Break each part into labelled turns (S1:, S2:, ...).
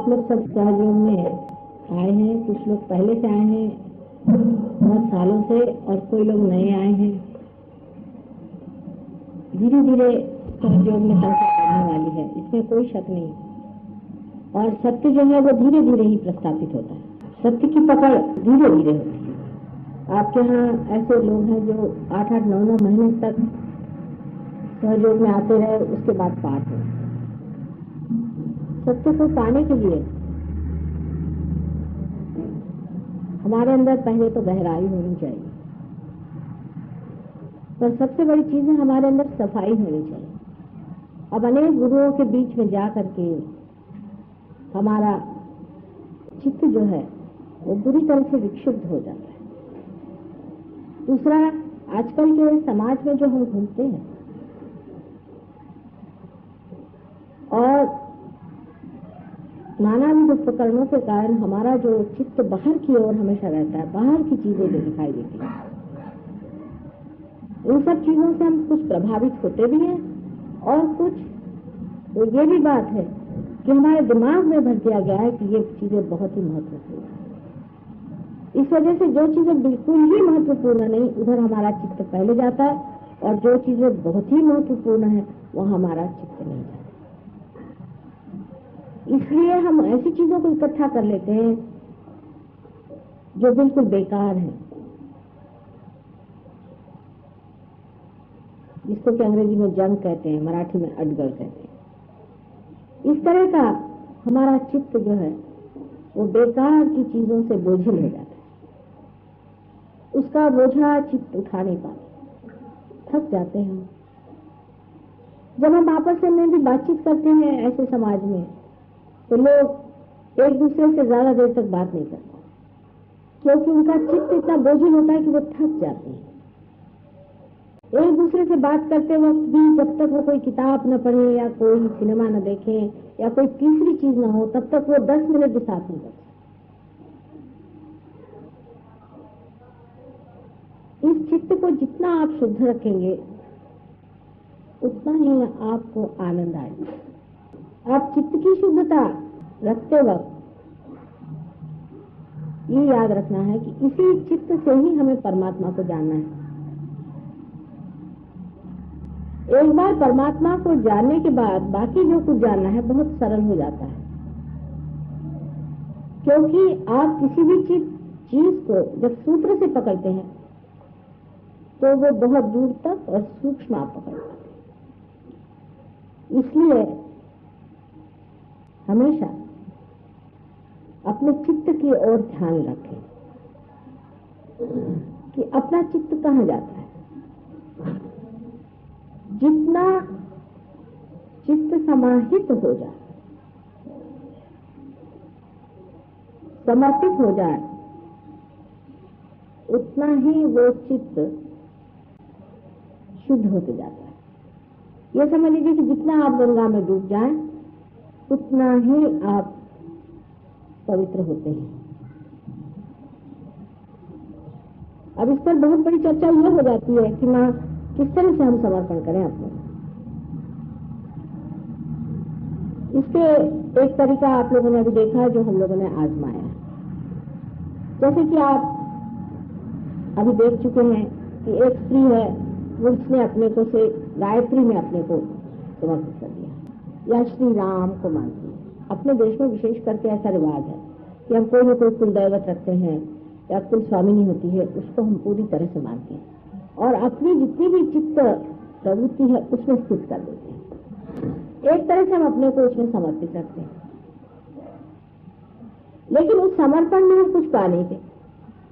S1: आप लोग सब सहयोग में आए हैं, कुछ लोग पहले से आए हैं बहुत सालों से और कोई लोग नए आए हैं। धीरे धीरे सहयोग में संख्या बढ़ने वाली है, इसमें कोई शक नहीं। और सत्य जो है वो धीरे धीरे ही प्रस्थापित होता है, सत्य की पकड़ धीरे धीरे होती है। आपके यहाँ ऐसे लोग हैं जो 8-8, 9-9 महीने तक सहयोग में आते रहे, उसके बाद पाठ हो। सत्य को पाने के लिए हमारे अंदर पहले तो गहराई होनी चाहिए, पर सबसे बड़ी चीज है हमारे अंदर सफाई होनी चाहिए। अब अनेक गुरुओं के बीच में जा करके हमारा चित्त जो है वो बुरी तरह से विक्षुब्ध हो जाता है। दूसरा, आजकल के समाज में जो हम घूमते हैं और नानाविध उपकरणों के कारण हमारा जो चित्त बाहर की ओर हमेशा रहता है, बाहर की चीजें जो दिखाई देती हैं, इन सब चीजों से हम कुछ प्रभावित होते भी हैं और कुछ तो ये भी बात है कि हमारे दिमाग में भर दिया गया है कि ये चीजें बहुत ही महत्वपूर्ण है। इस वजह से जो चीजें बिल्कुल ही महत्वपूर्ण नहीं, उधर हमारा चित्त पहले जाता है, और जो चीजें बहुत ही महत्वपूर्ण है वह हमारा चित्त नहीं जाता। इसलिए हम ऐसी चीजों को इकट्ठा कर लेते हैं जो बिल्कुल बेकार है, जिसको कि अंग्रेजी में जंक कहते हैं, मराठी में अडगड़ कहते हैं। इस तरह का हमारा चित्त जो है वो बेकार की चीजों से बोझिल हो जाता है, उसका बोझा चित्त उठा नहीं पाते, थक जाते हैं। जब हम आपस में भी बातचीत करते हैं ऐसे समाज में, तो लोग एक दूसरे से ज्यादा देर तक बात नहीं करते, क्योंकि उनका चित्त इतना बोझिल होता है कि वो थक जाते हैं। एक दूसरे से बात करते वक्त भी जब तक वो कोई किताब न पढ़े या कोई सिनेमा न देखे या कोई तीसरी चीज न हो, तब तक वो 10 मिनट भी साथ नहीं करते। इस चित्त को जितना आप शुद्ध रखेंगे उतना ही आपको आनंद आएगा। आप चित्त की शुद्धता रखते वक्त ये याद रखना है कि इसी चित्त से ही हमें परमात्मा को जानना है। एक बार परमात्मा को जानने के बाद बाकी जो कुछ जानना है बहुत सरल हो जाता है, क्योंकि आप किसी भी चीज को जब सूत्र से पकड़ते हैं तो वो बहुत दूर तक और सूक्ष्म आप पकड़ पाते हैं। इसलिए हमेशा अपने चित्त की ओर ध्यान रखें कि अपना चित्त कहाँ जाता है। जितना चित्त समाहित हो जाए, समर्पित हो जाए, उतना ही वो चित्त शुद्ध होते जाता है। ये समझ लीजिए कि जितना आप गंगा में डूब जाएं, उतना ही आप पवित्र होते हैं। अब इस पर बहुत बड़ी चर्चा यह हो जाती है कि माँ किस तरह से हम समर्पण करें अपने। इसके एक तरीका आप लोगों ने अभी देखा है जो हम लोगों ने आजमाया। जैसे कि आप अभी देख चुके हैं कि एक स्त्री है, वो उसने अपने को से गायत्री में अपने को समर्पित कर दिया या श्री राम को मानती है। अपने देश में विशेष करके ऐसा रिवाज है कि हम कोई न कोई कुल दैवत रखते हैं या कुल स्वामिनी होती है, उसको हम पूरी तरह से मानते हैं और अपनी जितनी भी चित्त प्रवृत्ति है उसमें स्थित कर देते हैं। एक तरह से हम अपने को उसमें समर्पित करते हैं, लेकिन उस समर्पण में हम कुछ पा नहीं पाते,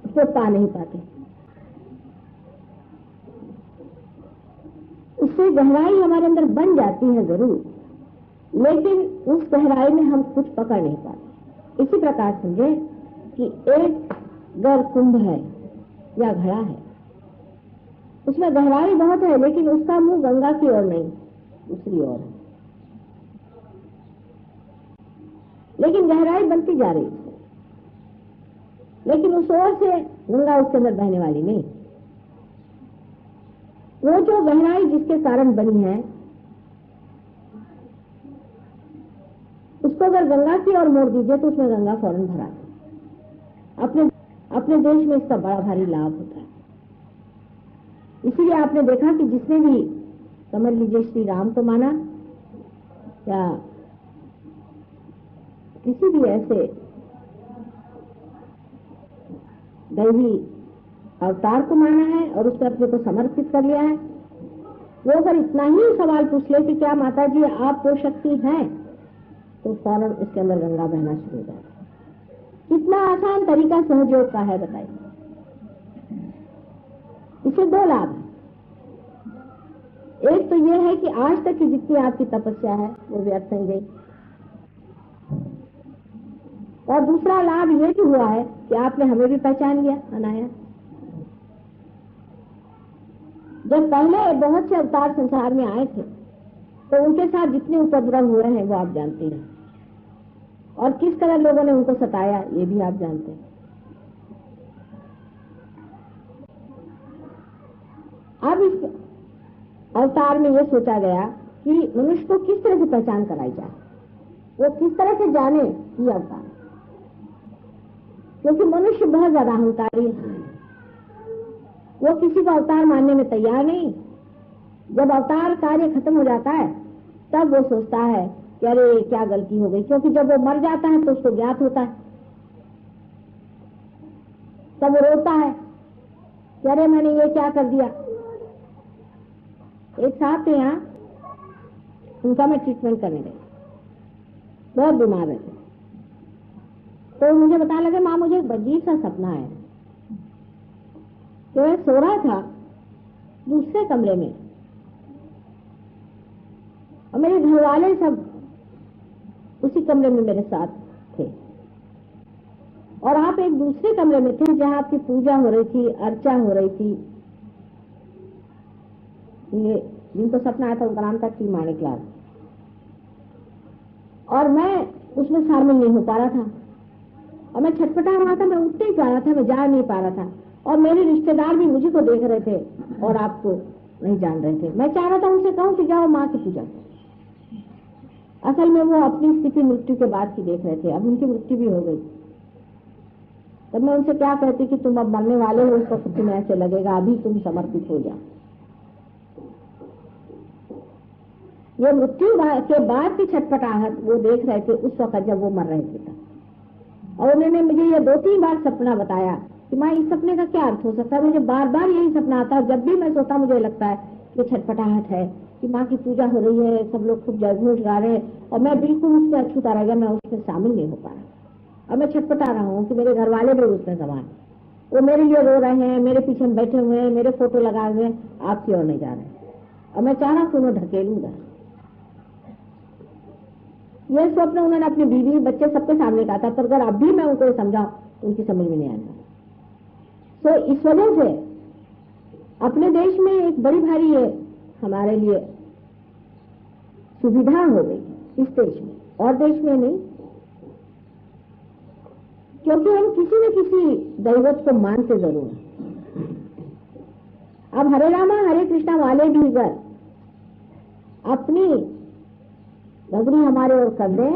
S1: उसको पा नहीं पाते। उससे गहराई हमारे अंदर बन जाती है जरूर, लेकिन उस गहराई में हम कुछ पकड़ नहीं पाते। इसी प्रकार समझे कि एक गर कुंभ है या घड़ा है, उसमें गहराई बहुत है, लेकिन उसका मुंह गंगा की ओर नहीं, दूसरी ओर है। लेकिन गहराई बनती जा रही है, लेकिन उस ओर से गंगा उसके अंदर बहने वाली नहीं। वो जो गहराई जिसके कारण बनी है उसको अगर गंगा की ओर मोड़ दीजिए तो उसमें गंगा फौरन भरा जाए। अपने देश में इसका बड़ा भारी लाभ होता है। इसीलिए आपने देखा कि जिसने भी, समझ लीजिए श्री राम को माना या किसी भी ऐसे दैवी अवतार को माना है और उसने अपने को समर्पित कर लिया है, वो अगर इतना ही सवाल पूछ ले कि क्या माता जी आप वो शक्ति हैं, तो फौरन उसके अंदर गंगा बहना शुरू हो जाता है। कितना आसान तरीका सहयोग का है, बताइए। इससे दो लाभ हैं। एक तो ये है कि आज तक की जितनी आपकी तपस्या है वो व्यर्थ नहीं गई, और दूसरा लाभ ये भी हुआ है कि आपने हमें भी पहचान लिया अनायास। जब पहले बहुत से अवतार संसार में आए थे तो उनके साथ जितने उपद्रव हुए हैं वो आप जानते हैं, और किस तरह लोगों ने उनको सताया ये भी आप जानते हैं। अब इस अवतार में ये सोचा गया कि मनुष्य को किस तरह से पहचान कराई जाए, वो किस तरह से जाने ये अवतार, क्योंकि मनुष्य बहुत ज्यादा अहंकारी है। वो किसी को अवतार मानने में तैयार नहीं। जब अवतार कार्य खत्म हो जाता है तब वो सोचता है कि अरे क्या गलती हो गई, क्योंकि जब वो मर जाता है तो उसको ज्ञात होता है, तब वो रोता है कि अरे मैंने ये क्या कर दिया। एक साथ यहाँ उनका मैं ट्रीटमेंट करने गई, बहुत बीमार रहते, तो मुझे बताने लगे माँ मुझे एक अजीब सा सपना है कि मैं सो रहा था दूसरे कमरे में और मेरे घर वाले सब उसी कमरे में मेरे साथ थे, और आप एक दूसरे कमरे में थे जहां आपकी पूजा हो रही थी, अर्चा हो रही थी। ये जिनको सपना आया था उनका नाम था टी माणिकलाल, और मैं उसमें शामिल नहीं हो पा रहा था, और मैं छटपटा रहा था, मैं उठ नहीं पा रहा था, मैं जा नहीं पा रहा था, और मेरे रिश्तेदार भी मुझे को देख रहे थे और आपको नहीं जान रहे थे। मैं चाह रहा था उनसे कहूं कि जाओ माँ की पूजा करो। असल में वो अपनी स्थिति मृत्यु के बाद की देख रहे थे, अब उनकी मृत्यु भी हो गई। तब मैं उनसे क्या कहती कि तुम अब मरने वाले हो, उसको तुम्हें ऐसे लगेगा, अभी तुम समर्पित हो जाओ। ये मृत्यु के बाद की छटपटाहट वो देख रहे थे उस वक्त जब वो मर रहे थे, और उन्होंने मुझे ये 2-3 बार सपना बताया कि माँ इस सपने का क्या अर्थ हो सकता है। मुझे बार बार यही सपना आता है, जब भी मैं सोता मुझे लगता है कि छटपटाहट है कि माँ की पूजा हो रही है, सब लोग खूब जयघोष गा रहे हैं, और मैं बिल्कुल उसमें अछूता रह गया, मैं उसमें शामिल नहीं हो पा रहा, और मैं छटपटा रहा हूँ कि मेरे घर वाले भी उसमें समान, वो मेरे लिए रो रहे हैं, मेरे पीछे बैठे हुए हैं, मेरे फोटो लगाए हुए हैं, आपकी ओर नहीं जा रहे, और मैं चाह रहा हूँ कि उन्हें ढकेलूंगा। यह स्वप्न उन्होंने अपनी बीवी बच्चे सबके सामने कहा था, पर अगर अभी मैं उनको समझाऊं तो उनकी समझ में नहीं आएगा। तो इस वजह से अपने देश में एक बड़ी भारी ये हमारे लिए सुविधा हो गई इस देश में, और देश में नहीं, क्योंकि हम किसी न किसी दैवत को मानते जरूर हैं। अब हरे रामा हरे कृष्णा वाले भी अगर अपनी नगरी हमारे ओर कर दें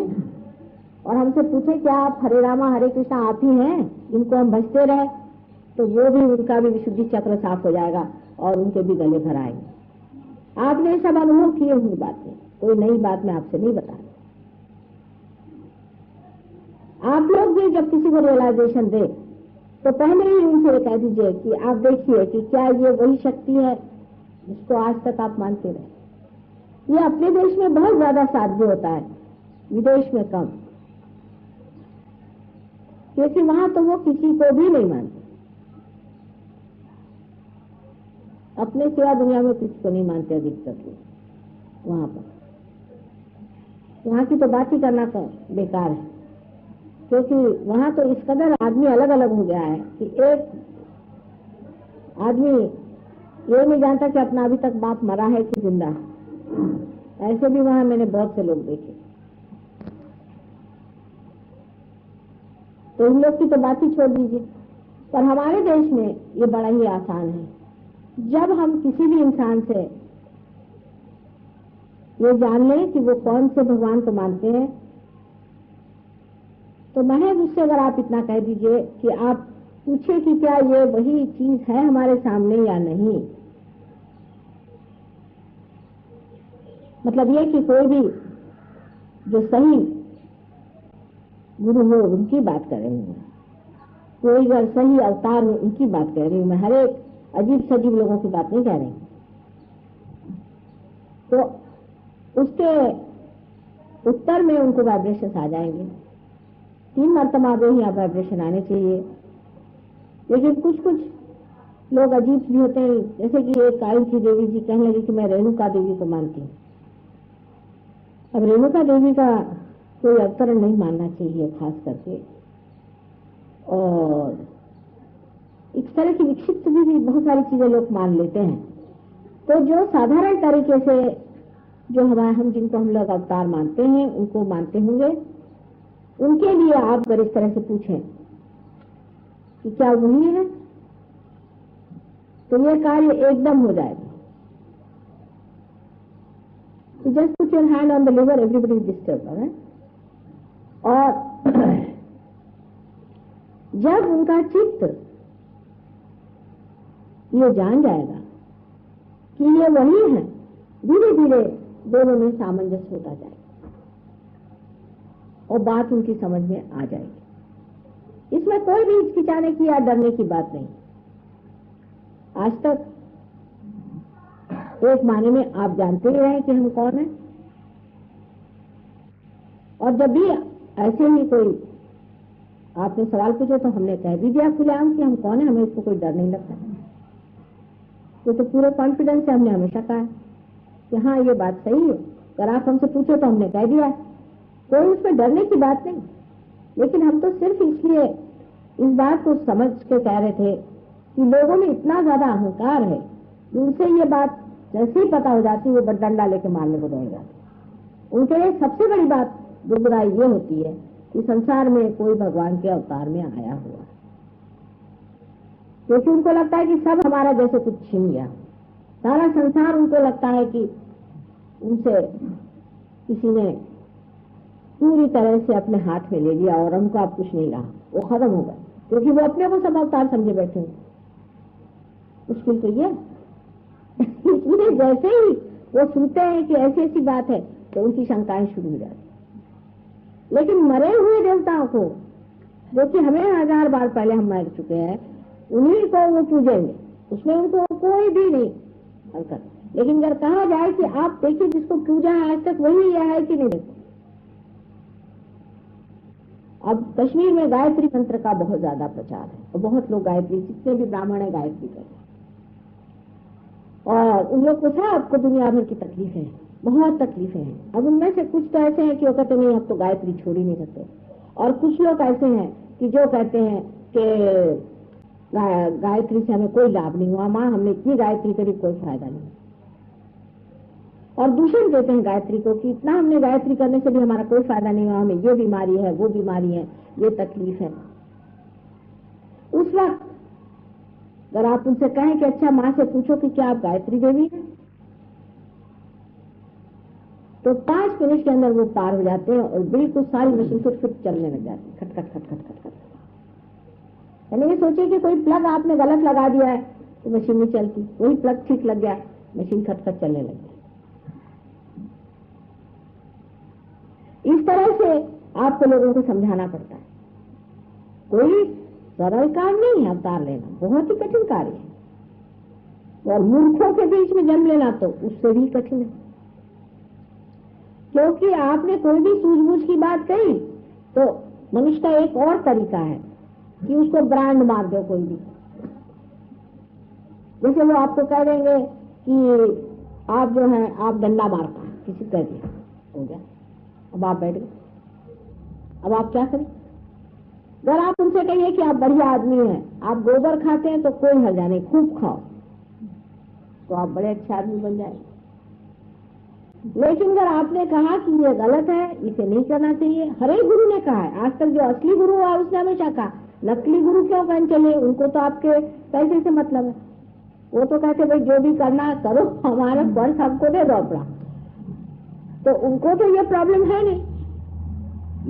S1: और हमसे पूछे क्या आप हरे रामा हरे कृष्णा आप ही हैं जिनको हम भजते रहे, तो वो भी, उनका भी विशुद्धि चक्र साफ हो जाएगा और उनके भी गले भर आएंगे। आपने सब अनुभव किए हुई बातें, कोई नई बात मैं आपसे नहीं बता रही। आप लोग भी जब किसी को रियलाइजेशन दे तो पहले ही उनसे कह दीजिए कि आप देखिए कि क्या ये वही शक्ति है जिसको आज तक आप मानते रहे। ये अपने देश में बहुत ज्यादा साध्य होता है, विदेश में कम, क्योंकि वहां तो वो किसी को भी नहीं मानते, अपने सिवा दुनिया में किसी को नहीं मानते अधिकतर लोग। वहां पर वहां की तो बात ही करना बेकार है, क्योंकि वहां तो इस कदर आदमी अलग अलग हो गया है कि एक आदमी ये नहीं जानता कि अपना अभी तक बाप मरा है कि जिंदा है। ऐसे भी वहां मैंने बहुत से लोग देखे। तो इन लोग की तो बात ही छोड़ दीजिए, पर हमारे देश में ये बड़ा ही आसान है। जब हम किसी भी इंसान से ये जान लें कि वो कौन से भगवान को मानते हैं, तो महज उससे अगर आप इतना कह दीजिए कि आप पूछे कि क्या ये वही चीज है हमारे सामने या नहीं, मतलब ये कि कोई भी जो सही गुरु हो उनकी बात कर रही हूँ, कोई अगर सही अवतार हो उनकी बात कर रही हूँ मैं, हर एक अजीब सजीब लोगों की बात नहीं कह रही। तो उसके उत्तर में उनको वाइब्रेशन आ जाएंगे, 3 मरतबा ही आप वाइब्रेशन आने चाहिए। लेकिन कुछ कुछ लोग अजीब भी होते हैं, जैसे कि एक काली देवी जी कहने लगी कि मैं रेणुका देवी को मानती हूँ। अब रेणुका देवी का कोई अवतरण नहीं मानना चाहिए खास करके, और इस तरह की विक्षिप्त भी बहुत सारी चीजें लोग मान लेते हैं। तो जो साधारण तरीके से जो हम जिनको हम लोग अवतार मानते हैं उनको मानते होंगे, उनके लिए आप अगर इस तरह से पूछें कि क्या वही है, तो ये कार्य एकदम हो जाएगा। Just put your hand on the liver, everybody is disturb है। और जब उनका चित्त ये जान जाएगा कि ये वही है, धीरे धीरे दोनों में सामंजस्य होता जाएगा और बात उनकी समझ में आ जाएगी। इसमें कोई भी हिचकिचाने की या डरने की बात नहीं। आज तक एक माने में आप जानते ही रहे कि हम कौन हैं, और जब भी ऐसे ही कोई आपने सवाल पूछे तो हमने कह भी दिया खुलेआम कि हम कौन है, हमें इसको कोई डर नहीं लगता। तो पूरे कॉन्फिडेंस से हमने हमेशा कहा है कि हाँ ये बात सही है। अगर आप हमसे पूछे तो हमने कह दिया, कोई उसमें डरने की बात नहीं। लेकिन हम तो सिर्फ इसलिए इस बात को समझ के कह रहे थे कि लोगों में इतना ज्यादा अहंकार है कि उनसे ये बात जैसे ही पता हो जाती है वो डंडा लेके मारने को दौड़ जाते। उनके लिए सबसे बड़ी बात दुर्बुराई ये होती है कि संसार में कोई भगवान के अवतार में आया हुआ, क्योंकि उनको लगता है कि सब हमारा जैसे कुछ छीन गया, सारा संसार उनको लगता है कि उनसे किसी ने पूरी तरह से अपने हाथ में ले लिया और उनको अब कुछ नहीं रहा, वो खत्म हो गया, क्योंकि वो अपने को सब अवतार समझे बैठे हैं। मुश्किल तो ये इसलिए जैसे ही वो सुनते हैं कि ऐसी ऐसी बात है तो उनकी शंकाएं शुरू हो जाती। लेकिन मरे हुए देवताओं को, जो कि हमें 1000 बार पहले हम मर चुके हैं, उन्हीं को वो पूजेंगे, उसमें उनको कोई भी नहीं हरकत। लेकिन अगर कहा जाए कि आप देखिए जिसको पूजा है आज तक वही यह है कि नहीं, देखो अब कश्मीर में गायत्री मंत्र का बहुत ज्यादा प्रचार है और बहुत लोग गायत्री, जितने भी ब्राह्मण है गायत्री करते हैं, और उन लोग को सबको दुनिया भर की तकलीफें हैं, बहुत तकलीफें हैं। अब उनमें से कुछ तो ऐसे हैं कि वो कहते नहीं अब तो गायत्री छोड़ ही नहीं सकते, और कुछ लोग ऐसे हैं कि जो कहते हैं कि गायत्री से हमें कोई लाभ नहीं हुआ, माँ हमने इतनी गायत्री करी कोई फायदा नहीं, और दूषण देते हैं गायत्री को कि इतना हमने गायत्री करने से भी हमारा कोई फायदा नहीं हुआ, हमें ये बीमारी है, वो बीमारी है, ये तकलीफ है। उस वक्त अगर आप उनसे कहें कि अच्छा माँ से पूछो कि क्या आप गायत्री देवी हैं, तो 5 मिनट के अंदर वो पार हो जाते हैं और बिल्कुल सारी मशीन फिट चलने लग जाती है, खट खट खट खट खट खट। यानी ये सोचिए कि कोई प्लग आपने गलत लगा दिया है तो मशीन नहीं चलती, वही प्लग ठीक लग गया, मशीन खट खट चलने लग गई। इस तरह से आपको लोगों को समझाना पड़ता है। कोई सरल काम नहीं है अवतार लेना, बहुत ही कठिन कार्य है, और मूर्खों के बीच में जन्म लेना तो उससे भी कठिन है, क्योंकि आपने कोई भी सूझबूझ की बात कही तो मनुष्य का एक और तरीका है कि उसको ब्रांड मार दो कोई भी। जैसे वो आपको कह देंगे कि आप जो है आप डंडा मारता है, किसी कह दिया हो गया, अब आप बैठ गए, अब आप क्या करें। अगर आप उनसे कहिए कि आप बढ़िया आदमी हैं, आप गोबर खाते हैं तो कोई हर्जा नहीं, खूब खाओ, तो आप बड़े अच्छे आदमी बन जाएंगे। लेकिन अगर आपने कहा कि ये गलत है, इसे नहीं करना चाहिए, हर एक गुरु ने कहा है, आज तक जो असली गुरु हुआ उसने हमेशा कहा, नकली गुरु क्यों कहने चले, उनको तो आपके पैसे से मतलब है, वो तो कहते भाई जो भी करना करो, हमारा पर्स हमको दे दो अपना, तो उनको तो ये प्रॉब्लम है नहीं।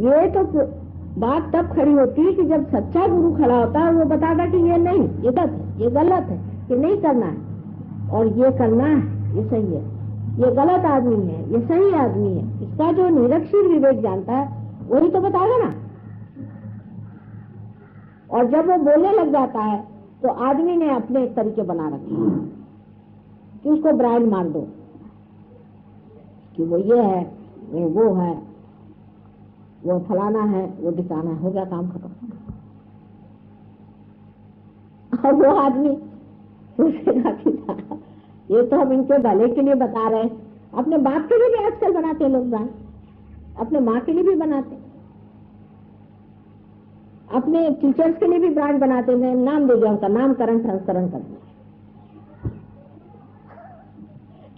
S1: ये तो बात तब खड़ी होती है कि जब सच्चा गुरु खड़ा होता है, वो बताता कि ये नहीं, ये गलत है, ये गलत है, ये नहीं करना है, और ये करना है, ये सही है, ये गलत आदमी है, ये सही आदमी है। इसका जो निरक्षर विवेक जानता है वही तो बताएगा ना। और जब वो बोलने लग जाता है तो आदमी ने अपने एक तरीके बना रखे हैं कि उसको ब्रांड मार दो कि वो ये है, वो है, वो फलाना है, वो ठिकाना है, हो गया काम खत्म। और वो आदमी सोचेगा कि ये तो हम इनके भले के लिए बता रहे हैं। अपने बाप के लिए भी आजकल बनाते हैं लोग ब्रांड, अपने माँ के लिए भी बनाते, अपने टीचर्स के लिए भी ब्रांड बनाते हैं, नाम दे दिया उनका, नामकरण संस्करण कर दिया,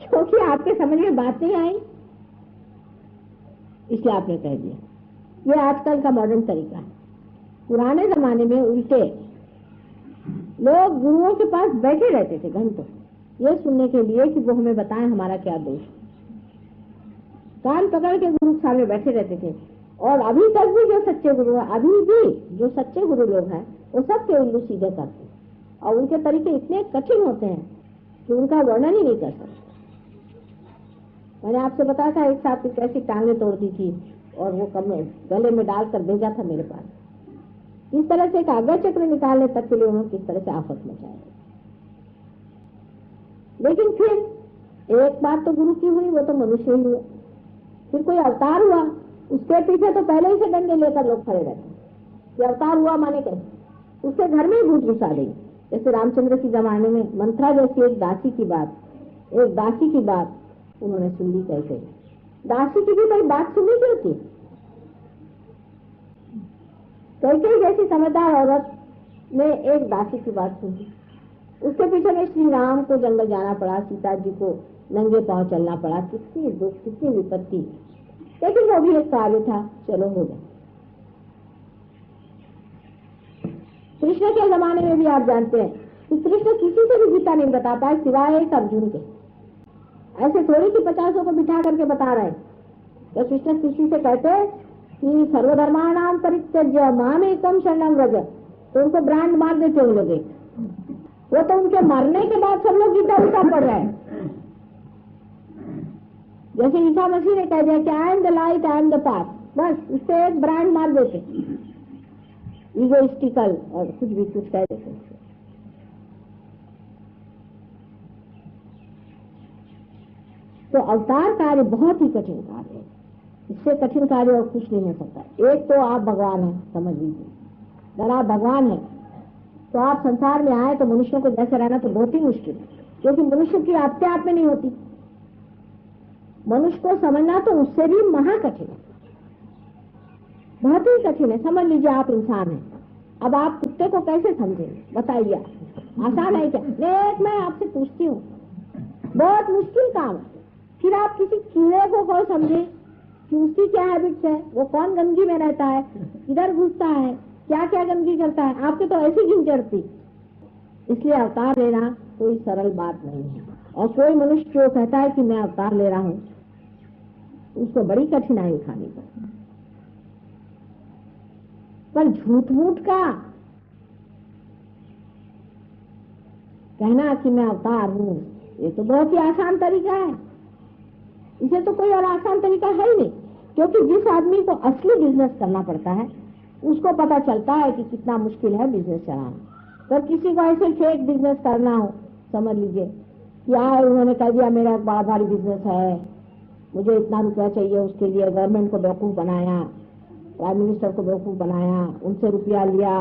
S1: क्योंकि आपके समझ में बात नहीं आई इसलिए आपने कह दिया। ये आजकल का मॉडर्न तरीका है। पुराने जमाने में उल्टे लोग गुरुओं के पास बैठे रहते थे घंटों, ये सुनने के लिए कि वो हमें बताएं हमारा क्या दोष। कान पकड़ के गुरु सामने बैठे रहते थे। और अभी तक भी जो सच्चे गुरु हैं, अभी भी जो सच्चे गुरु लोग हैं, वो सबके उल्लू सीधे करते हैं, और उनके तरीके इतने कठिन होते हैं कि उनका वर्णन ही नहीं कर सकते। मैंने आपसे बताया था एक साथ कैसी टांगे तोड़ दी थी और वो गले में डालकर भेजा था मेरे पास। इस तरह से कागज चक्र निकालने तक के लिए उन्होंने किस तरह से आफत मचाई। लेकिन फिर एक बात तो गुरु की हुई, वो तो मनुष्य ही हुआ। फिर कोई अवतार हुआ, उसके पीछे तो पहले ही से डंडे लेकर लोग खड़े रहते कि अवतार हुआ माने कैसे, उसके घर में ही भूत घुसा देंगे। जैसे रामचंद्र के जमाने में मंथरा जैसी एक दासी की बात उन्होंने सुन ली। कैसे दासी की भी कोई बात सुननी की होती, कैसे जैसी समझदार औरत ने एक दासी की बात सुनी, उसके पीछे में श्री राम को जंगल जाना पड़ा, सीता जी को नंगे पांव चलना पड़ा, कितनी दुख, कितनी विपत्ति, लेकिन वो भी एक कार्य था, चलो हो गया। कृष्ण के जमाने में भी आप जानते हैं कि कृष्ण किसी से भी गीता नहीं बता पाए सिवाय एक अर्जुन के। ऐसे थोड़ी कि 50 को बिठा करके बता रहे। तो कृष्ण किसी से कहते कि सर्वधर्माणाम परित्यज्य मामेकम शरणं व्रज, तो उनको ब्रांड मार देते उन लोग। वो तो उनके मरने के बाद सब लोग गीता उल्टा पढ़ रहे हैं। जैसे ईसा मसीह ने कह दिया कि I am the light, I am the path, बस उससे एक ब्रांड मार देते, इगोइस्टिकल और कुछ भी कुछ कह देते। तो अवतार कार्य बहुत ही कठिन कार्य है, इससे कठिन कार्य और कुछ नहीं हो सकता। एक तो आप भगवान हैं, समझ लीजिए, अगर आप भगवान हैं तो आप संसार में आए तो मनुष्यों को जैसे रहना तो बहुत ही मुश्किल है, क्योंकि मनुष्य की अपने आप में नहीं होती। मनुष्य को समझना तो उससे भी महा कठिन है, बहुत ही कठिन है। समझ लीजिए आप इंसान हैं, अब आप कुत्ते को कैसे समझेंगे बताइए, आसान है क्या? नहीं, मैं आपसे पूछती हूँ, बहुत मुश्किल काम है। फिर आप किसी कीड़े को कौन समझे कि उसकी क्या हैबिट्स है, वो कौन गंदगी में रहता है, किधर घुसता है, क्या क्या गंदगी करता है, आपके तो ऐसी गिन चढ़ती। इसलिए अवतार लेना कोई सरल बात नहीं है, और कोई मनुष्य जो कहता है कि मैं अवतार ले रहा हूँ उसको बड़ी कठिनाई उठानी पड़ती। पर झूठ मूठ का कहना कि मैं अवतार हूँ, ये तो बहुत ही आसान तरीका है। इसे तो कोई और आसान तरीका है ही नहीं, क्योंकि जिस आदमी को असली बिजनेस करना पड़ता है उसको पता चलता है कि कितना मुश्किल है बिजनेस चलाना। पर किसी को ऐसे फेक बिजनेस करना हो, समझ लीजिए कि यार उन्होंने कह दिया मेरा एक बड़ा भारी बिजनेस है, मुझे इतना रुपया चाहिए, उसके लिए गवर्नमेंट को बेवकूफ बनाया, प्राइम मिनिस्टर को बेवकूफ बनाया, उनसे रुपया लिया,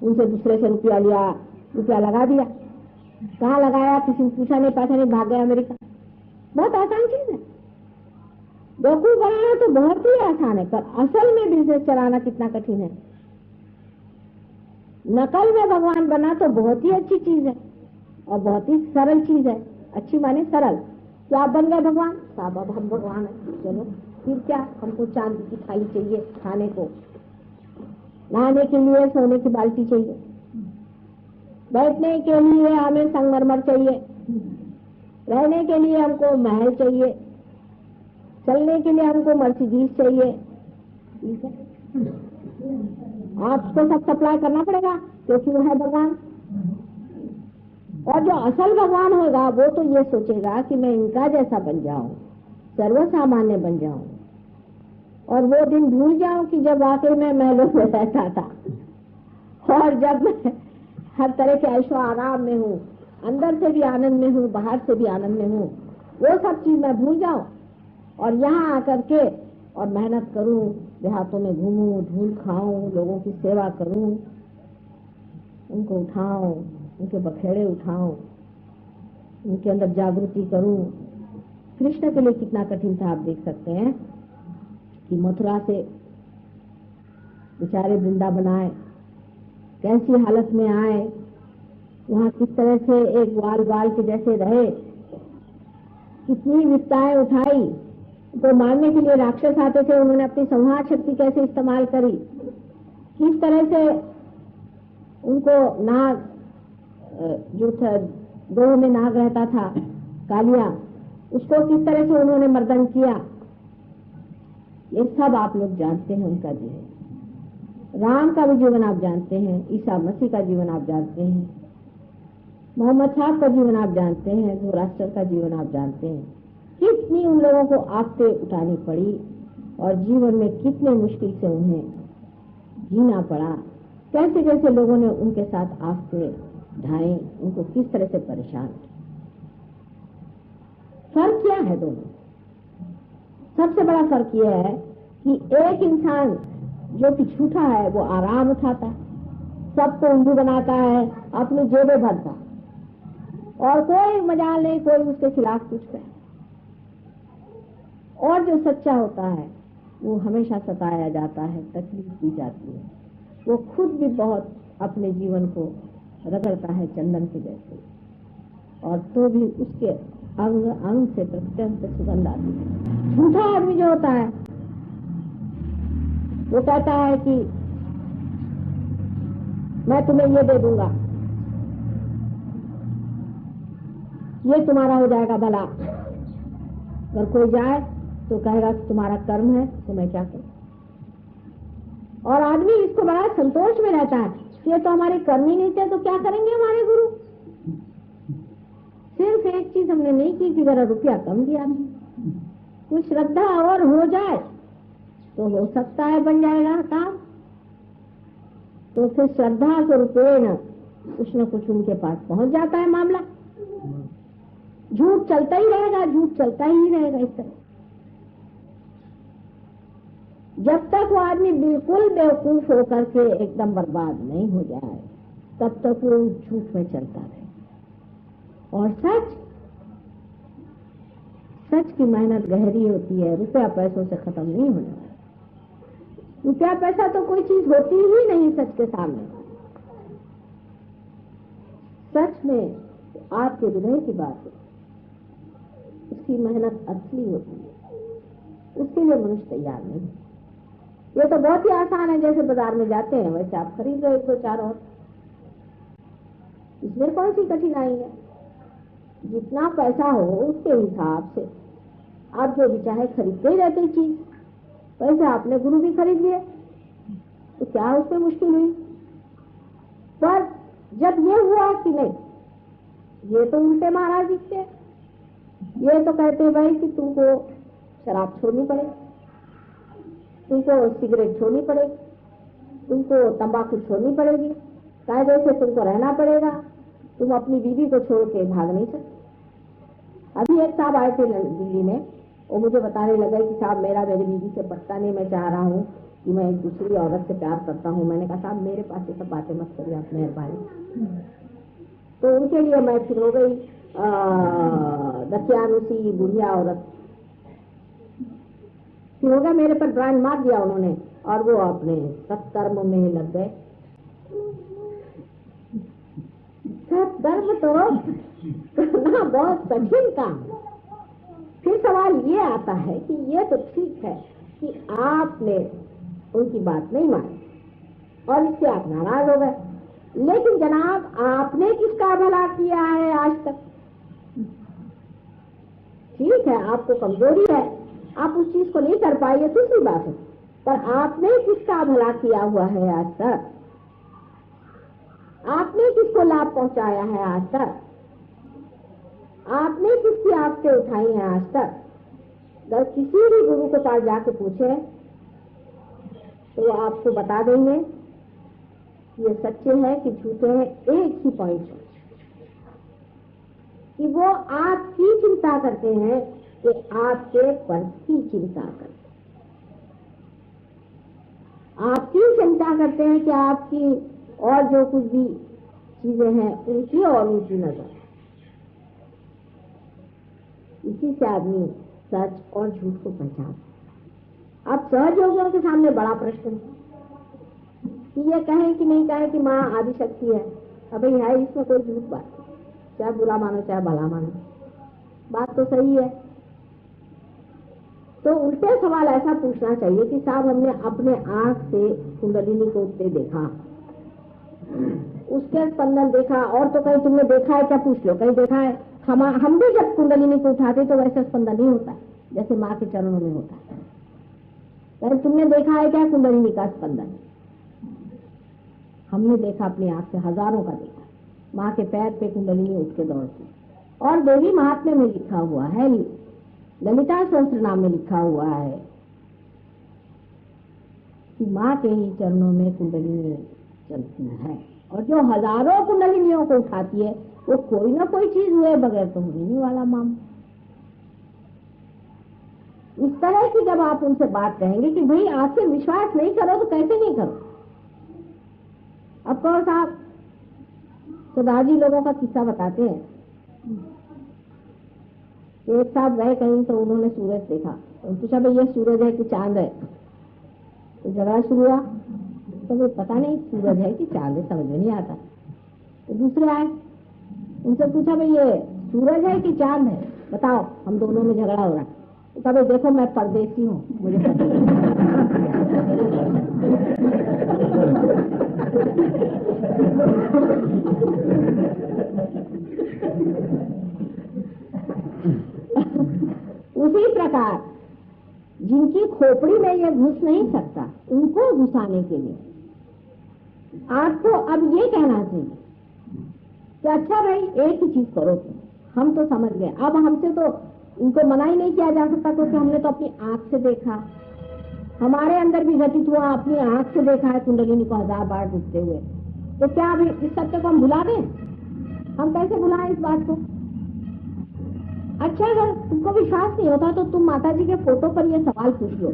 S1: उनसे दूसरे से रुपया लिया, रुपया लगा दिया। कहाँ लगाया किसी ने पूछा नहीं, पैसा नहीं, भाग गया अमेरिका। बहुत आसान चीज है, बेवकूफ बनाना तो बहुत ही आसान है, पर असल में बिजनेस चलाना कितना कठिन है। नकल में भगवान बना तो बहुत ही अच्छी चीज है और बहुत ही सरल चीज है। अच्छी माने सरल, क्या आप बन गए भगवान, साहब अब हम भगवान है, चलो फिर क्या, हमको चांदी की थाली चाहिए खाने को, नहाने के लिए सोने की बाल्टी चाहिए, बैठने के लिए हमें संगमरमर चाहिए, रहने के लिए हमको महल चाहिए, चलने के लिए हमको मर्सिडीज चाहिए। ठीक है, आपको सब सप्लाई करना पड़ेगा क्योंकि वो है भगवान। और जो असल भगवान होगा वो तो ये सोचेगा कि मैं इनका जैसा बन जाऊं, सर्वसामान्य बन जाऊं, और वो दिन भूल जाऊं कि जब वाकई में महलों में रहता था और जब मैं हर तरह के ऐशो आराम में हूँ, अंदर से भी आनंद में हूँ, बाहर से भी आनंद में हूँ, वो सब चीज मैं भूल जाऊं और यहाँ आकर के और मेहनत करूं, देहातों में घूमूं, धूल खाऊं, लोगों की सेवा करूं, उनको उठाऊं, उनके बखेड़े उठाऊं, उनके अंदर जागृति करूं। कृष्ण के लिए कितना कठिन था आप देख सकते हैं कि मथुरा से बेचारे वृंदावन आए, कैसी हालत में आए, वहाँ किस तरह से एक ग्वाल बाल के जैसे रहे, कितनी विपदाएं उठाई, तो मारने के लिए राक्षस आते थे, उन्होंने अपनी संहार शक्ति कैसे इस्तेमाल करी, किस तरह से उनको नाग, जो था गोह में नाग रहता था कालिया, उसको किस तरह से उन्होंने मर्दन किया, ये सब आप लोग जानते हैं उनका जीवन। राम का भी जीवन आप जानते हैं, ईसा मसीह का जीवन आप जानते हैं, मोहम्मद साहब का जीवन आप जानते हैं, जोरास्टर का जीवन आप जानते हैं। कितनी उन लोगों को आफतें उठानी पड़ी और जीवन में कितने मुश्किल से उन्हें जीना पड़ा, कैसे कैसे लोगों ने उनके साथ आफतें ढाई, उनको किस तरह से परेशान किया। फर्क क्या है दोनों? सबसे बड़ा फर्क यह है कि एक इंसान जो कि झूठा है वो आराम उठाता है, सबको उल्लू बनाता है, अपनी जेबें भरता, और कोई मजाल नहीं, कोई उसके खिलाफ कुछ कहे। और जो सच्चा होता है वो हमेशा सताया जाता है, तकलीफ दी जाती है, वो खुद भी बहुत अपने जीवन को रगड़ता है चंदन के जैसे, और तो भी उसके अंग अंग से प्रत्यंत सुगंध आती है। झूठा आदमी जो होता है वो कहता है कि मैं तुम्हें ये दे दूंगा, ये तुम्हारा हो जाएगा भला। अगर कोई जाए तो कहेगा कि तुम्हारा कर्म है, तो मैं क्या करूं। और आदमी इसको बड़ा संतोष में रहता है कि ये तो हमारे कर्म ही नहीं थे, तो क्या करेंगे हमारे गुरु। सिर्फ एक चीज हमने नहीं की कि जरा रुपया कम दिया, कुछ श्रद्धा और हो जाए तो हो सकता है बन जाएगा काम। तो फिर श्रद्धा स्वरूपेण कुछ न कुछ उनके पास पहुंच जाता है मामला। झूठ चलता ही रहेगा, झूठ चलता ही रहेगा इस तरह, जब तक वो आदमी बिल्कुल बेवकूफ होकर के एकदम बर्बाद नहीं हो जाए, तब तक वो झूठ में चलता रहे। और सच की मेहनत गहरी होती है, रुपया पैसों से खत्म नहीं होने वाला। रुपया पैसा तो कोई चीज होती ही नहीं सच के सामने। सच में आपके हृदय की बात है, उसकी मेहनत असली होती है, उसके लिए मनुष्य तैयार नहीं। ये तो बहुत ही आसान है, जैसे बाजार में जाते हैं वैसे आप खरीद लो एक दो चार, और इसमें कौन सी कठिनाई है। जितना पैसा हो उसके हिसाब से आप जो भी चाहे खरीदते ही रहते चीज। वैसे आपने गुरु भी खरीद लिए तो क्या उसमें मुश्किल हुई। पर जब ये हुआ कि नहीं, ये तो उल्टे महाराज दिखते, ये तो कहते भाई कि तुमको शराब छोड़नी पड़ेगी, तुमको सिगरेट छोड़नी पड़ेगी, तुमको तंबाकू छोड़नी पड़ेगी, कायदे से तुमको रहना पड़ेगा, तुम अपनी बीवी को छोड़ के भाग नहीं सकते। अभी एक साहब आए थे दिल्ली में, वो मुझे बताने लगा कि साहब मेरी बीवी से पटता नहीं, मैं चाह रहा हूँ कि मैं एक दूसरी औरत से प्यार करता हूँ। मैंने कहा साहब मेरे पास ये सब बातें मत करिए आप, मेहरबानी। तो उनके लिए मैं फिर हो गई दकियानुसी बुढ़िया औरत। फिर हो गया मेरे पर ब्रांड मार दिया उन्होंने, और वो अपने सत्कर्म में लग गए। सत्कर्म तो करना बहुत कठिन काम। फिर सवाल ये आता है कि ये तो ठीक है कि आपने उनकी बात नहीं मानी और इससे आप नाराज हो गए, लेकिन जनाब आपने किसका भला किया है आज तक। ठीक है आपको कमजोरी है, आप उस चीज को नहीं कर पाए, ये दूसरी बात है, पर आपने किसका भला किया हुआ है आज तक? आपने किसको लाभ पहुंचाया है आज तक? आपने किसकी आफतें उठाई हैं आज तक? अगर किसी भी गुरु के पास जाके पूछे तो वो आपको बता देंगे ये सच्चे है कि झूठे हैं, एक ही पॉइंट है कि वो आपकी चिंता करते हैं कि आपके पर्स की चिंता करते हैं, आपकी चिंता करते हैं कि आपकी और जो कुछ भी चीजें हैं उनकी और उनकी नजर। इसी से आदमी सच और झूठ को पहचानता। अब सहयोगियों के सामने बड़ा प्रश्न है कि ये कहें कि नहीं कहें कि माँ आदि शक्ति है। अबे है इसमें कोई झूठ बात, चाहे बुरा मानो चाहे भला मानो, बात तो सही है। तो उल्टे सवाल ऐसा पूछना चाहिए कि साहब हमने अपने आंख से कुंडलिनी को उठते देखा, उसके स्पंदन देखा, और तो कहीं तुमने देखा है क्या? पूछ लो, कहीं देखा है? हम भी जब कुंडलिनी को उठाते तो वैसा स्पंदन नहीं होता जैसे माँ के चरणों में होता है। कहीं तुमने देखा है क्या कुंडलिनी का स्पंदन? हमने देखा, अपनी आंख से हजारों का देखा। माँ के पैर पे कुंडलिनी उठ के दौड़ती। और देवी महात्म्य में लिखा हुआ है, ललिता सहस्त्रनाम में लिखा हुआ है कि माँ के ही चरणों में कुंडलिनी चलती है। और जो हजारों कुंडलिनियों को उठाती है वो कोई ना कोई चीज हुए बगैर तो होने नहीं वाला माम। इस तरह की जब आप उनसे बात कहेंगे कि भाई आपसे विश्वास नहीं करो तो कैसे नहीं करो। अब कौन साहब सरदार जी लोगों का किस्सा बताते हैं। एक साहब गए कहीं तो उन्होंने सूरज देखा, तो पूछा भाई ये सूरज है कि चांद है? तो झगड़ा शुरू हुआ। तो वो पता नहीं सूरज है कि चांद है, समझ में नहीं आता। तो दूसरे आए, उनसे पूछा भाई ये सूरज है कि चांद है, बताओ। हम दोनों में झगड़ा हो रहा है। तो कहा भाई देखो मैं परदेसी हूँ, मुझे पता उसी प्रकार जिनकी खोपड़ी में ये घुस नहीं सकता उनको घुसाने के लिए आपको अब ये कहना चाहिए कि अच्छा भाई एक ही चीज करो तुम, हम तो समझ गए। अब हमसे तो इनको मना ही नहीं किया जा सकता क्योंकि हमने तो अपनी आंख से देखा, हमारे अंदर भी घटित हुआ, अपनी आंख से देखा है कुंडलिनी को 1000 बार डूबते हुए। तो क्या अभी इस सत्य को हम भुला दें? हम कैसे भुलाएं इस बात को? अच्छा अगर तुमको विश्वास नहीं होता तो तुम माता जी के फोटो पर ये सवाल पूछ लो,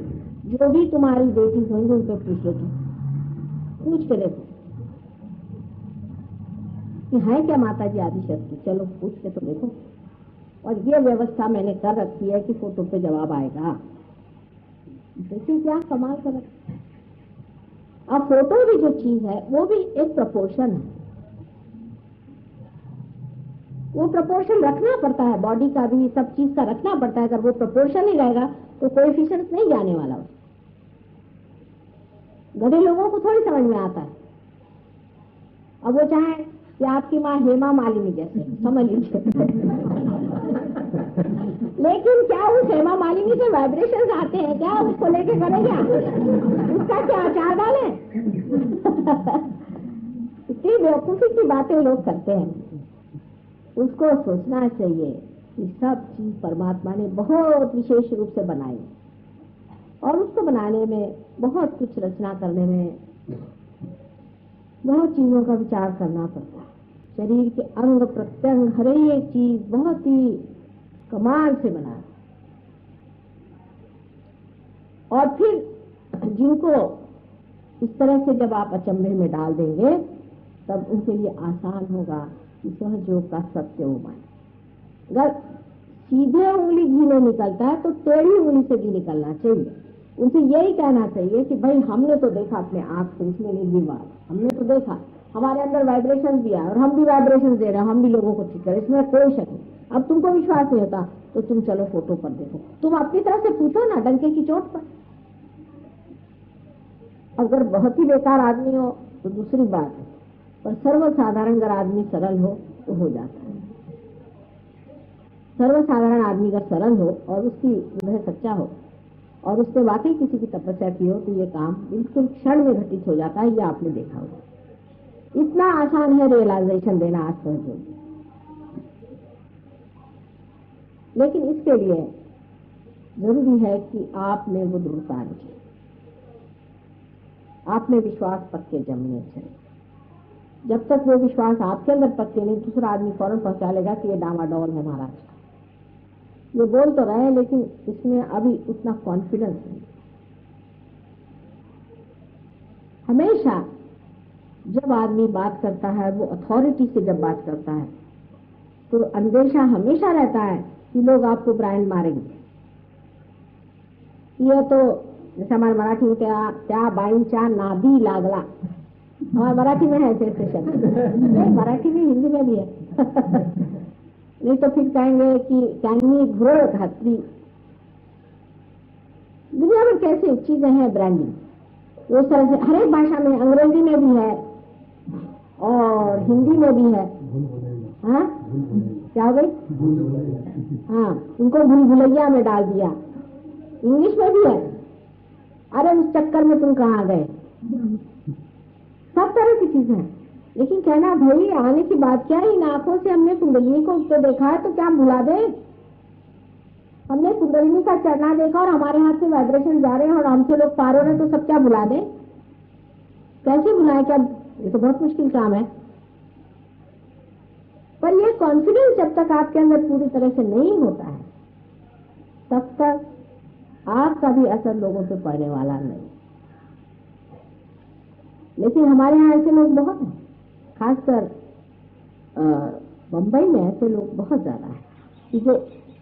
S1: जो भी तुम्हारी बेटी होंगी उन पर पूछ लो, तुम पूछ के देखो कि है क्या माता जी आदि शक्ति। चलो पूछ के तो देखो। और ये व्यवस्था मैंने कर रखी है कि फोटो पे जवाब आएगा। देखिए क्या कमाल कर रखा है। अब फोटो भी जो चीज है वो भी एक प्रपोर्शन है, वो प्रपोर्शन रखना पड़ता है, बॉडी का भी सब चीज का रखना पड़ता है। अगर वो प्रपोर्शन ही रहेगा तो कोएफिशिएंट नहीं जाने वाला। गधे लोगों को थोड़ी समझ में आता है। अब वो चाहे कि आपकी माँ हेमा मालिनी जैसे समझ लीजिए लेकिन क्या उस हेमा मालिनी से वाइब्रेशंस आते हैं क्या? उसको लेके करे क्या? उसका क्या आचार डाले? इतनी बेवकूफी की बातें लोग करते हैं। उसको सोचना चाहिए कि सब चीज परमात्मा ने बहुत विशेष रूप से बनाई और उसको बनाने में बहुत कुछ रचना करने में बहुत चीजों का विचार करना पड़ता है। शरीर के अंग प्रत्यंग हर एक चीज बहुत ही कमाल से बना। और फिर जिनको इस तरह से जब आप अचंभे में डाल देंगे तब उनके लिए आसान होगा कि सहयोग का सत्य हो माने। अगर सीधे उंगली घी में निकलता है तो टेढ़ी उंगली से घी निकलना चाहिए। उनसे यही कहना चाहिए कि भाई हमने तो देखा अपने आंख से, उसमें निर्विवाद हमने तो देखा, हमारे अंदर वाइब्रेशन भी है और हम भी वाइब्रेशन दे रहे हैं, हम भी लोगों को ठीक करें, इसमें कोई शक नहीं। अब तुमको विश्वास नहीं होता तो तुम चलो फोटो पर देखो, तुम अपनी तरफ से पूछो ना डंके की चोट पर। अगर बहुत ही बेकार आदमी हो तो दूसरी बात है, पर सर्वसाधारण अगर आदमी सरल हो तो हो जाता है। सर्वसाधारण आदमी अगर सरल हो और उसकी हृदय सच्चा हो और उसने वाकई किसी की तपस्या की हो तो ये काम बिल्कुल क्षण में घटित हो जाता है। ये आपने देखा होगा। इतना आसान है रियलाइजेशन देना आज सहयोग, लेकिन इसके लिए जरूरी है कि आप में वो दृढ़ता आनी चाहिए, आप में विश्वास पक्के जमने चाहिए। जब तक वो विश्वास आपके अंदर पक्के नहीं, दूसरा आदमी फौरन पहुंचा लेगा कि ये डामाडोल है महाराज, ये बोल तो रहे लेकिन इसमें अभी उतना कॉन्फिडेंस नहीं। हमेशा जब आदमी बात करता है, वो अथॉरिटी से जब बात करता है, तो अंदेशा हमेशा रहता है कि लोग आपको ब्रांड मारेंगे। ये तो जैसे हमारे मराठी में त्या बाईंच्या नादी लागला, हमारे मराठी में है ऐसे शब्द, मराठी में हिंदी में भी है। नहीं तो फिर कहेंगे कि त्यांनी घुरळ घातली। दुनिया में कैसे चीजें हैं ब्रांडिंग, वो तरह से हर एक भाषा में, अंग्रेजी में भी है और हिंदी में भी है। हाँ क्या हो गई? हाँ, उनको भूल भुलैया में डाल दिया। इंग्लिश में भी है, अरे उस चक्कर में तुम कहाँ गए। सब तरह की चीजें हैं, लेकिन कहना भाई आने की बात क्या है, इन आंखों से हमने कुंडलिनी को तो देखा है, तो क्या भुला दे? हमने कुंडलिनी का चढ़ना देखा और हमारे हाथ से वाइब्रेशन जा रहे हैं और हमसे लोग पार हो रहे हैं, तो सब क्या भुला दे? कैसे भुलाए? क्या, ये तो बहुत मुश्किल काम है। पर ये कॉन्फिडेंस जब तक आपके अंदर पूरी तरह से नहीं होता है, तब तक आपका भी असर लोगों पे पड़ने वाला नहीं। लेकिन हमारे यहाँ ऐसे लोग बहुत हैं, खासकर बंबई में ऐसे लोग बहुत ज्यादा हैं कि जो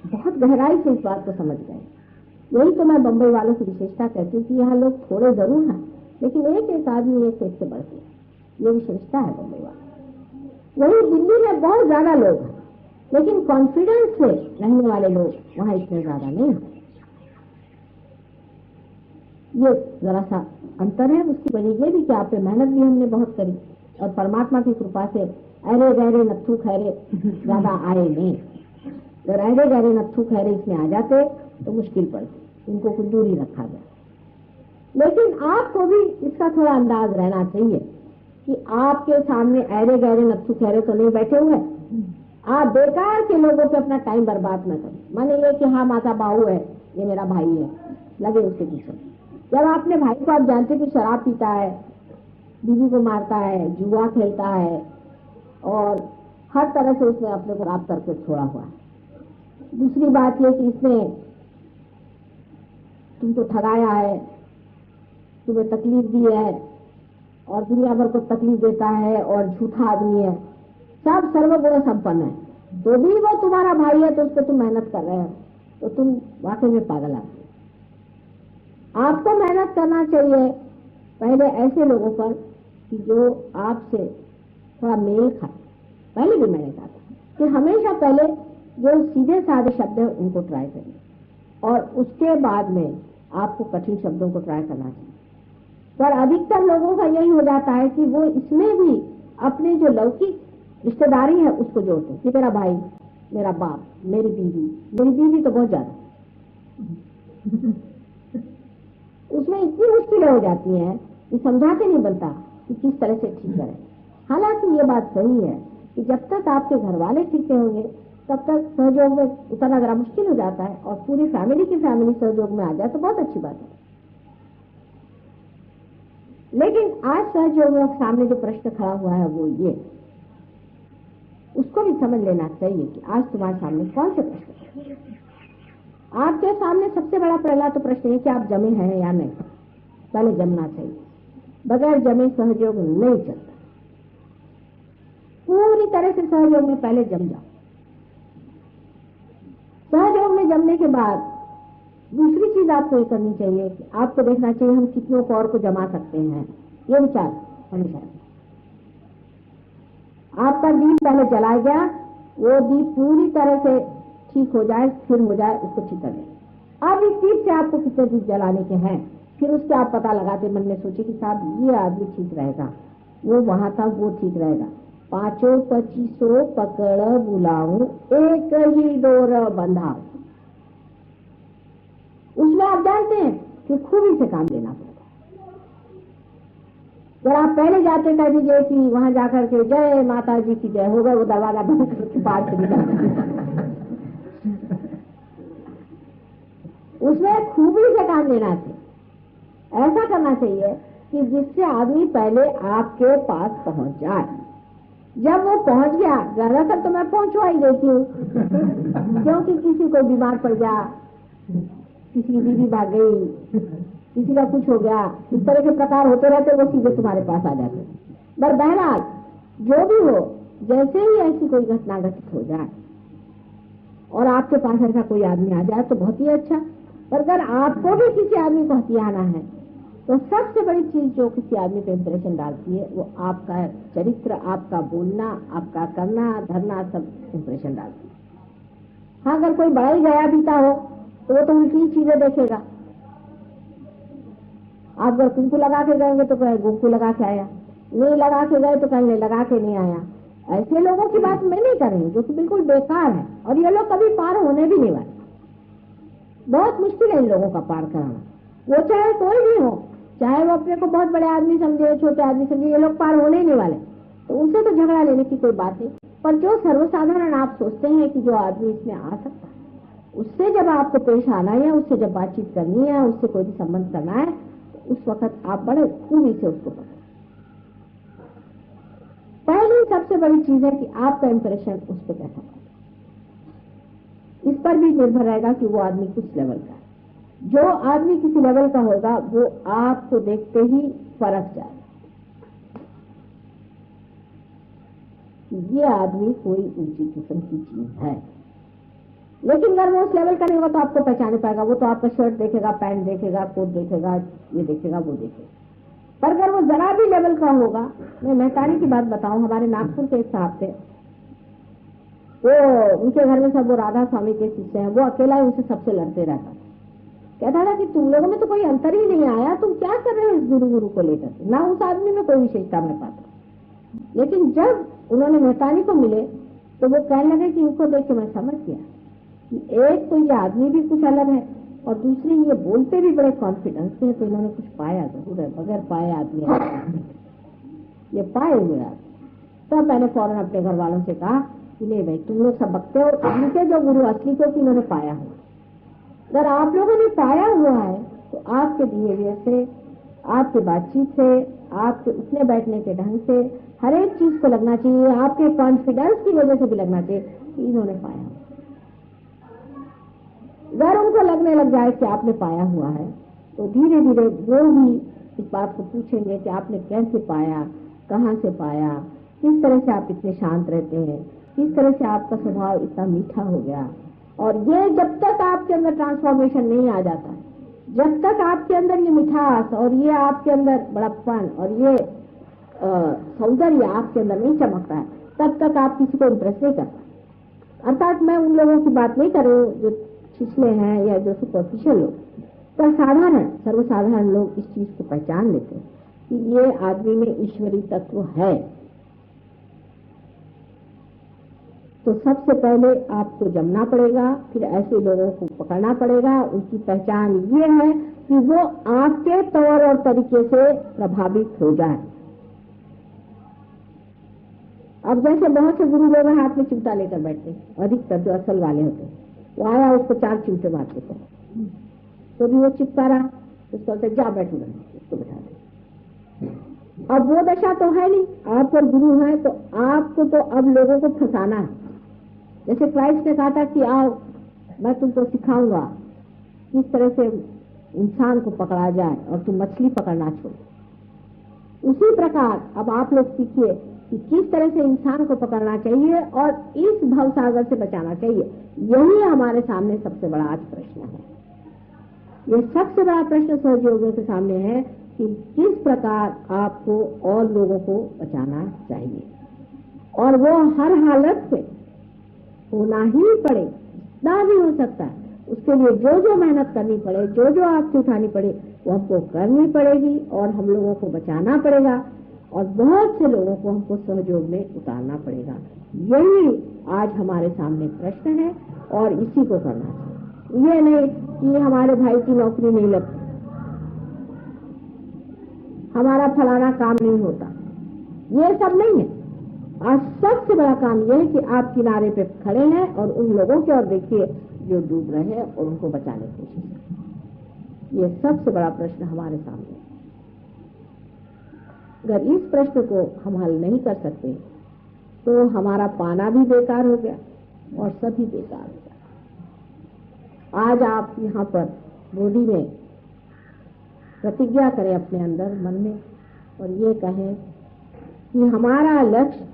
S1: बहुत गहराई से इस बात को समझ गए। यही तो मैं बंबई वालों की विशेषता कहती हूँ कि यहाँ लोग थोड़े जरूर हैं, लेकिन एक एक आदमी एक एक से बढ़ते हैं। ये विशेषता है बंबई वालों। वही दिल्ली में बहुत ज्यादा लोग हैं, लेकिन कॉन्फिडेंस से रहने वाले लोग वहां इतने ज्यादा नहीं हैं। ये जरा सा अंतर है। उसकी वजह ये भी कि आप पे मेहनत भी हमने बहुत करी और परमात्मा की कृपा से अरे गहरे नत्थू खैरे ज्यादा आए नहीं। अगर अरे गहरे नत्थू खैरे इसमें आ जाते तो मुश्किल पड़ती, इनको कुछ दूरी रखा गया। लेकिन आपको भी इसका थोड़ा अंदाज रहना चाहिए कि आपके सामने अरे गहरे नत्थू खैरे तो नहीं बैठे हुए। आप बेकार के लोगों पे अपना टाइम बर्बाद न करें। माने ये कि हाँ माता बाहू है, ये मेरा भाई है, लगे उसके पीछे। जब आपने भाई को आप जानते कि शराब पीता है, बीवी को मारता है, जुआ खेलता है और हर तरह से उसने अपने को खराब करके छोड़ा हुआ है। दूसरी बात यह कि इसने तुमको ठगाया है, तुम्हें तकलीफ दी है और दुनिया भर को तकलीफ देता है और झूठा आदमी है, सब सर्वगुण संपन्न है, तो भी वो तुम्हारा भाई है तो उस पर तुम मेहनत कर रहे हो, तो तुम वाकई में पागल आदमी। आपको मेहनत करना चाहिए पहले ऐसे लोगों पर कि जो आपसे थोड़ा मेल खाए। पहले भी मैंने कहा था कि हमेशा पहले जो सीधे साधे शब्द हैं उनको ट्राई करिए और उसके बाद में आपको कठिन शब्दों को ट्राई करना चाहिए। पर अधिकतर लोगों का यही हो जाता है कि वो इसमें भी अपने जो लौकिक रिश्तेदारी है उसको जोड़ते हैं कि मेरा भाई, मेरा बाप, मेरी बीवी तो बहुत ज्यादा उसमें इतनी मुश्किलें हो जाती हैं कि समझाते नहीं बनता कि किस तरह से ठीक करें। हालांकि ये बात सही है कि जब तक आपके घर वाले ठीक होंगे तब तक सहयोग में उतरना जरा मुश्किल हो जाता है, और पूरी फैमिली की फैमिली सहयोग में आ जाए तो बहुत अच्छी बात है। लेकिन आज सहयोग में सामने जो प्रश्न खड़ा हुआ है वो ये, उसको भी समझ लेना चाहिए कि आज तुम्हारे सामने कौन से प्रश्न है। आपके सामने सबसे बड़ा पहला तो प्रश्न है कि आप जमे हैं या नहीं। पहले जमना चाहिए, बगैर जमे सहयोग नहीं चलता। पूरी तरह से सहयोग में पहले जम जाओ। सहयोग में जमने के बाद दूसरी चीज आपको ये करनी चाहिए कि आपको देखना चाहिए हम कितनों को और को जमा सकते हैं। ये विचार हमेशा आपका दीप पहले जलाया गया, वो दीप पूरी तरह से ठीक हो जाए, स्थिर हो जाए, उसको ठीक कर लें। अब इस दीप से आपको कितने दीप जलाने के हैं, फिर उसके आप पता लगाते मन में सोचे कि साहब ये आदमी ठीक रहेगा, वो वहां था वो ठीक रहेगा, 5-25 पकड़ बुलाऊं एक ही डोर बंधाओ। उसमें आप जानते हैं कि खूबी से काम लेना पड़ता है। अगर आप पहले जाते कह दीजिए कि वहां जाकर के जय माता जी की जय होगा, वो दरवाजा बंद करके बाहर चली जाती। उसमें खूबी से काम लेना चाहिए। ऐसा करना चाहिए कि जिससे आदमी पहले आपके पास पहुंच जाए। जब वो पहुंच गया, ज्यादातर तो मैं पहुंचवा ही देती हूँ, क्योंकि किसी को बीमार पड़ गया, किसी की बीवी भाग गई, किसी का कुछ हो गया, इस तरह के प्रकार होते रहते, वो सीधे तुम्हारे पास आ जाते। पर बहरहाल जो भी हो, जैसे ही ऐसी कोई घटना घटित हो जाए और आपके पास ऐसा कोई आदमी आ जाए तो बहुत ही अच्छा। पर अगर आपको भी किसी आदमी को हथियाना है तो सबसे बड़ी चीज जो किसी आदमी पे इंप्रेशन डालती है वो आपका चरित्र, आपका बोलना, आपका करना धरना, सब इंप्रेशन डालती है। हाँ, अगर कोई बड़ा ही गया बीता हो तो वो तो उल्टी चीजें देखेगा। आप अगर कुंकू लगा के गएंगे तो कहे कुंकू लगा के आया, नहीं लगा के गए तो कहेंगे लगा के नहीं आया। ऐसे लोगों की बात मैं नहीं कर रही जो कि बिल्कुल बेकार है, और ये लोग कभी पार होने भी नहीं वाले। बहुत मुश्किल है इन लोगों का पार कराना, वो चाहे कोई भी हो, चाहे वो अपने को बहुत बड़े आदमी समझे, छोटे आदमी समझे, ये लोग पार होने ही नहीं वाले। तो उनसे तो झगड़ा लेने की कोई बात नहीं। पर जो सर्वसाधारण आप सोचते हैं कि जो आदमी इसमें आ सकता है, उससे जब आपको पेश आना है, उससे जब बातचीत करनी है, उससे कोई भी संबंध करना है, तो उस वक्त आप बड़े खूबी से उसको पकड़ें। पहली सबसे बड़ी चीज है कि आपका इंप्रेशन उस पर कैसा पड़े। इस पर भी निर्भर रहेगा कि वो आदमी किस लेवल का है। जो आदमी किसी लेवल का होगा वो आपको देखते ही फरक जाए ये आदमी कोई ऊंची किस्म की चीज है। लेकिन अगर वो उस लेवल का नहीं होगा तो आपको पहचान पाएगा। वो तो आपका शर्ट देखेगा, पैंट देखेगा, कोट देखेगा, ये देखेगा, वो देखेगा। पर अगर वो जरा भी लेवल का होगा, मैं मेहतानी की बात बताऊं, हमारे नागपुर के एक साहब थे, वो उनके घर में सब वो राधा स्वामी के शिष्य हैं, वो अकेला ही उनसे सबसे लड़ते रहता। कहता था कि तुम लोगों में तो कोई अंतर ही नहीं आया, तुम क्या कर रहे हो इस गुरु को लेकर। ना उस आदमी में कोई विशेषता मैं पाता। लेकिन जब उन्होंने मेहतानी को मिले तो वो कहने लगे कि इनको देख के मैं समझ गया कि एक तो ये आदमी भी कुछ अलग है और दूसरी ये बोलते भी बड़े कॉन्फिडेंस से, तो इन्होंने कुछ पाया जरूर है। बगैर पाए आदमी ये पाए हुए आदमी। तब मैंने फौरन अपने घर वालों से कहा कि नहीं भाई, तुम लोग सब बकते हो, इनके जो गुरु असली को कि इन्होंने पाया हुआ। अगर आप लोगों ने पाया हुआ है तो आपके बिहेवियर से, आपकी बातचीत से, आपके उठने बैठने के ढंग से, हर एक चीज को लगना चाहिए, आपके कॉन्फिडेंस की वजह से भी लगना चाहिए कि इन्होंने पाया। अगर उनको लगने लग जाए कि आपने पाया हुआ है तो धीरे धीरे वो भी इस बात को पूछेंगे कि आपने कैसे पाया, कहाँ से पाया, किस तरह से आप इतने शांत रहते हैं, किस तरह से आपका स्वभाव इतना मीठा हो गया। और ये जब तक आपके अंदर ट्रांसफॉर्मेशन नहीं आ जाता, जब तक आपके अंदर ये मिठास और ये आपके अंदर बड़प्पन और ये सौंदर्य आपके अंदर नहीं चमकता है, तब तक आप किसी को इम्प्रेस नहीं करता। अर्थात मैं उन लोगों की बात नहीं कर रही हूँ जो छिछले हैं या जो सुपरफिशियल लोग, पर साधारण सर्वसाधारण लोग इस चीज को पहचान लेते हैं कि ये आदमी में ईश्वरीय तत्व है। तो सबसे पहले आपको जमना पड़ेगा, फिर ऐसे लोगों को पकड़ना पड़ेगा। उनकी पहचान ये है कि वो आपके तौर और तरीके से प्रभावित हो जाए। अब जैसे बहुत से गुरु लोग हाथ में चिमटा लेकर बैठते, अधिकतर जो असल वाले होते, वो आया उसको 4 चिमटे मारते थे, तो भी वो चिपका रहा, उसको बोलते जा बैठो, उसको बैठा दे। अब वो दशा तो है नहीं, आप और गुरु है तो आपको तो अब लोगों को फंसाना है। जैसे क्राइस्ट ने कहा था कि आओ मैं तुमको सिखाऊंगा किस तरह से इंसान को पकड़ा जाए और तुम मछली पकड़ना छोड़ो। उसी प्रकार अब आप लोग सीखिए कि किस तरह से इंसान को पकड़ना चाहिए और इस भवसागर से बचाना चाहिए। यही हमारे सामने सबसे बड़ा आज प्रश्न है। ये सबसे बड़ा प्रश्न सहयोगियों के सामने है कि किस प्रकार आपको और लोगों को बचाना चाहिए, और वो हर हालत में होना ही पड़े, जितना भी हो सकता है उसके लिए जो जो मेहनत करनी पड़े, जो जो आपसे उठानी पड़े, वो हमको करनी पड़ेगी और हम लोगों को बचाना पड़ेगा और बहुत से लोगों को हमको सहयोग में उतारना पड़ेगा। यही आज हमारे सामने प्रश्न है और इसी को करना चाहिए। ये नहीं कि हमारे भाई की नौकरी नहीं लगती, हमारा फलाना काम नहीं होता, ये सब नहीं है। आज सबसे बड़ा काम यह है कि आप किनारे पे खड़े हैं और उन लोगों की ओर देखिए जो डूब रहे हैं और उनको बचाने की कोशिश करें। ये सबसे बड़ा प्रश्न हमारे सामने है। अगर इस प्रश्न को हम हल नहीं कर सकते तो हमारा पाना भी बेकार हो गया और सभी बेकार हो गया। आज आप यहाँ पर बोधी में प्रतिज्ञा करें अपने अंदर मन में और ये कहें कि हमारा लक्ष्य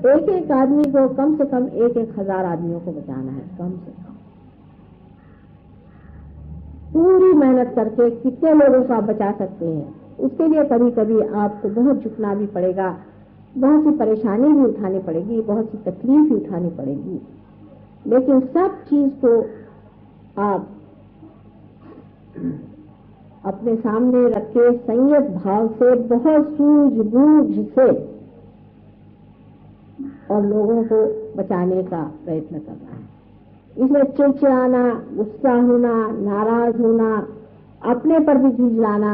S1: एक एक आदमी को कम से कम 1,000 आदमियों को बचाना है। कम से कम पूरी मेहनत करके कितने लोगों को आप बचा सकते हैं, उसके लिए कभी कभी आपको बहुत झुकना भी पड़ेगा, बहुत सी परेशानी भी उठानी पड़ेगी, बहुत सी तकलीफ भी उठानी पड़ेगी, लेकिन सब चीज को आप अपने सामने रखे संयत भाव से, बहुत सूझबूझ से और लोगों को बचाने का प्रयत्न करना है। इसमें चिड़चिड़ाना, गुस्सा होना, नाराज होना, अपने पर भी झुंझलाना,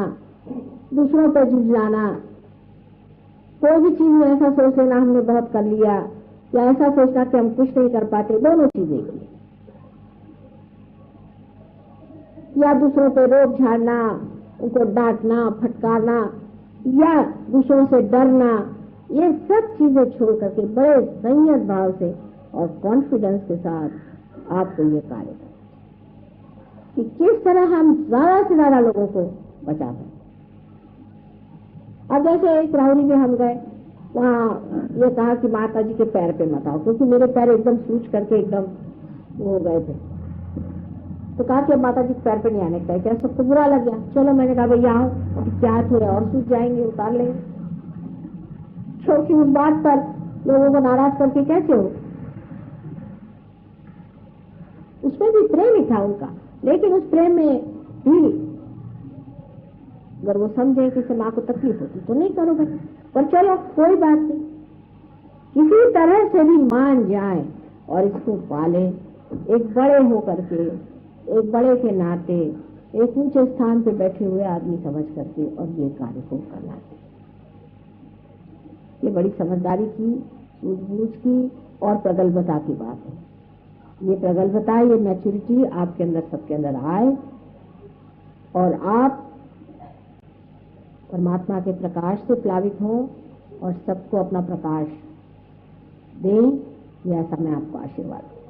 S1: दूसरों पर झुंझलाना, कोई भी चीज में ऐसा सोच लेना हमने बहुत कर लिया या ऐसा सोचना कि हम कुछ नहीं कर पाते, दोनों चीजें की, या दूसरों पे रोक झाड़ना, उनको डांटना, फटकारना या दूसरों से डरना, ये सब चीजें छोड़ करके बड़े संयत भाव से और कॉन्फिडेंस के साथ आपको ये कार्य करना कि किस तरह हम ज्यादा से ज्यादा लोगों को बचा पाए। अब जैसे एक राहुरी में हम गए, वहाँ ये कहा कि माता जी के पैर पे मत आओ, क्योंकि मेरे पैर एकदम सूज करके एकदम वो हो गए थे। तो कहा कि अब माता जी के पैर पे नहीं आने का, क्या सबको बुरा लग गया। चलो मैंने कहा भैया आओ, क्या थोड़े और सूझ जाएंगे, उतार लेंगे, क्योंकि उस बात पर लोगों को नाराज करके कैसे हो। उसमें भी प्रेम ही था उनका, लेकिन उस प्रेम में भी अगर वो समझे कि इससे माँ को तकलीफ होती तो नहीं करो भाई, पर चलो कोई बात नहीं, किसी तरह से भी मान जाए और इसको पाले, एक बड़े होकर के, एक बड़े के नाते, एक ऊंचे स्थान पे बैठे हुए आदमी समझ करके और ये कार्य को करना चाहिए। ये बड़ी समझदारी की, सूझबूझ की और प्रगल्भता की बात है। ये प्रगल्भता, ये मैच्योरिटी आपके अंदर, सबके अंदर आए और आप परमात्मा के प्रकाश से प्लावित हों और सबको अपना प्रकाश दें, ये ऐसा मैं आपको आशीर्वाद दूं।